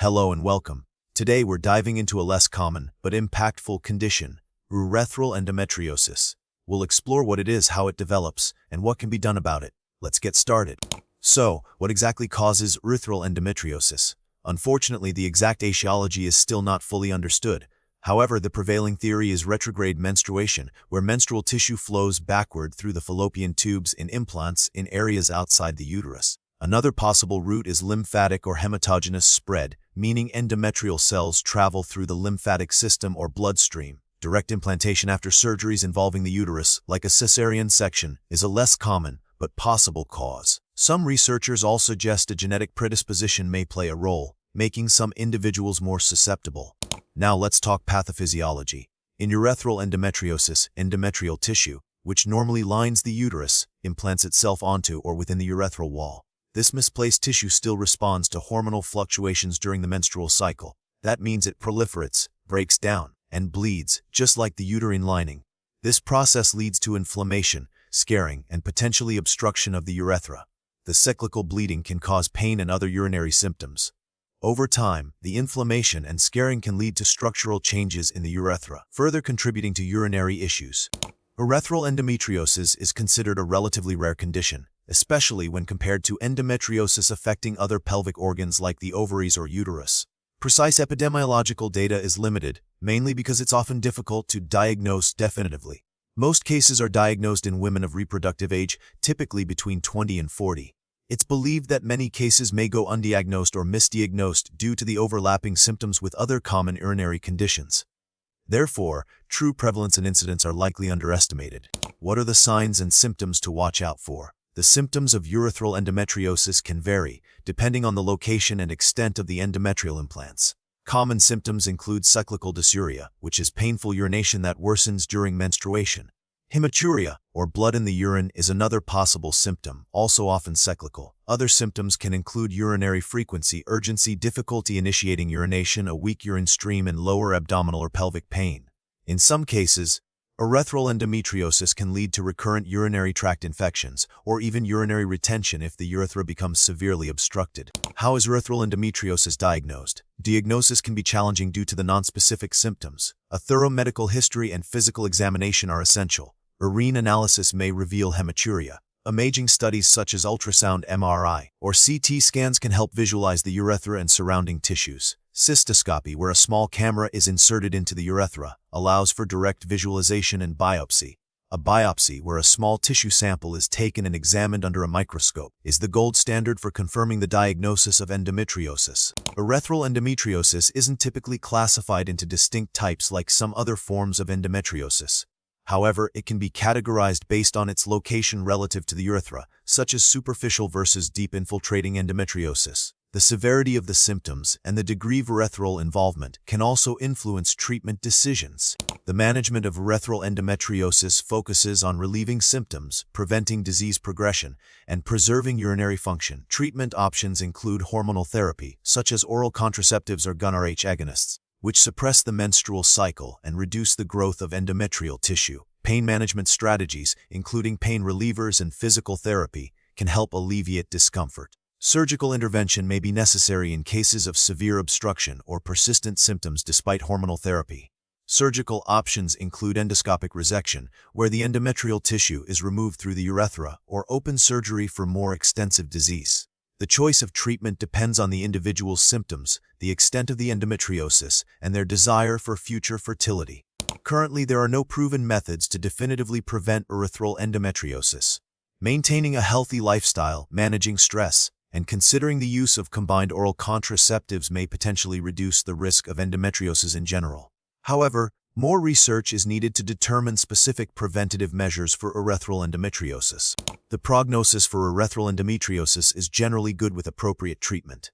Hello and welcome. Today we're diving into a less common but impactful condition, urethral endometriosis. We'll explore what it is, how it develops, and what can be done about it. Let's get started. So, what exactly causes urethral endometriosis? Unfortunately, the exact etiology is still not fully understood. However, the prevailing theory is retrograde menstruation, where menstrual tissue flows backward through the fallopian tubes in implants in areas outside the uterus. Another possible route is lymphatic or hematogenous spread, meaning endometrial cells travel through the lymphatic system or bloodstream. Direct implantation after surgeries involving the uterus, like a cesarean section, is a less common but possible cause. Some researchers also suggest a genetic predisposition may play a role, making some individuals more susceptible. Now let's talk pathophysiology. In urethral endometriosis, endometrial tissue, which normally lines the uterus, implants itself onto or within the urethral wall. This misplaced tissue still responds to hormonal fluctuations during the menstrual cycle. That means it proliferates, breaks down, and bleeds, just like the uterine lining. This process leads to inflammation, scarring, and potentially obstruction of the urethra. The cyclical bleeding can cause pain and other urinary symptoms. Over time, the inflammation and scarring can lead to structural changes in the urethra, further contributing to urinary issues. Urethral endometriosis is considered a relatively rare condition, especially when compared to endometriosis affecting other pelvic organs like the ovaries or uterus. Precise epidemiological data is limited, mainly because it's often difficult to diagnose definitively. Most cases are diagnosed in women of reproductive age, typically between 20 and 40. It's believed that many cases may go undiagnosed or misdiagnosed due to the overlapping symptoms with other common urinary conditions. Therefore, true prevalence and incidence are likely underestimated. What are the signs and symptoms to watch out for? The symptoms of urethral endometriosis can vary, depending on the location and extent of the endometrial implants. Common symptoms include cyclical dysuria, which is painful urination that worsens during menstruation. Hematuria, or blood in the urine, is another possible symptom, also often cyclical. Other symptoms can include urinary frequency, urgency, difficulty initiating urination, a weak urine stream, and lower abdominal or pelvic pain. In some cases, urethral endometriosis can lead to recurrent urinary tract infections, or even urinary retention if the urethra becomes severely obstructed. How is urethral endometriosis diagnosed? Diagnosis can be challenging due to the nonspecific symptoms. A thorough medical history and physical examination are essential. Urine analysis may reveal hematuria. Imaging studies such as ultrasound, MRI, or CT scans can help visualize the urethra and surrounding tissues. Cystoscopy, where a small camera is inserted into the urethra, allows for direct visualization and biopsy. A biopsy, where a small tissue sample is taken and examined under a microscope, is the gold standard for confirming the diagnosis of endometriosis. Urethral endometriosis isn't typically classified into distinct types like some other forms of endometriosis. However, it can be categorized based on its location relative to the urethra, such as superficial versus deep infiltrating endometriosis. The severity of the symptoms and the degree of urethral involvement can also influence treatment decisions. The management of urethral endometriosis focuses on relieving symptoms, preventing disease progression, and preserving urinary function. Treatment options include hormonal therapy, such as oral contraceptives or GnRH agonists, which suppress the menstrual cycle and reduce the growth of endometrial tissue. Pain management strategies, including pain relievers and physical therapy, can help alleviate discomfort. Surgical intervention may be necessary in cases of severe obstruction or persistent symptoms despite hormonal therapy. Surgical options include endoscopic resection, where the endometrial tissue is removed through the urethra, or open surgery for more extensive disease. The choice of treatment depends on the individual's symptoms, the extent of the endometriosis, and their desire for future fertility. Currently, there are no proven methods to definitively prevent urethral endometriosis. Maintaining a healthy lifestyle, managing stress, and considering the use of combined oral contraceptives may potentially reduce the risk of endometriosis in general. However, more research is needed to determine specific preventative measures for urethral endometriosis. The prognosis for urethral endometriosis is generally good with appropriate treatment.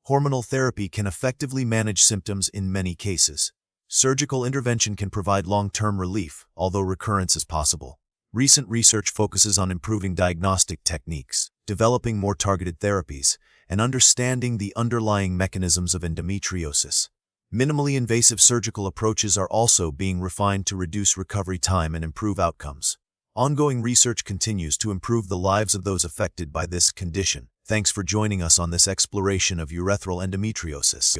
Hormonal therapy can effectively manage symptoms in many cases. Surgical intervention can provide long-term relief, although recurrence is possible. Recent research focuses on improving diagnostic techniques, developing more targeted therapies, and understanding the underlying mechanisms of endometriosis. Minimally invasive surgical approaches are also being refined to reduce recovery time and improve outcomes. Ongoing research continues to improve the lives of those affected by this condition. Thanks for joining us on this exploration of urethral endometriosis.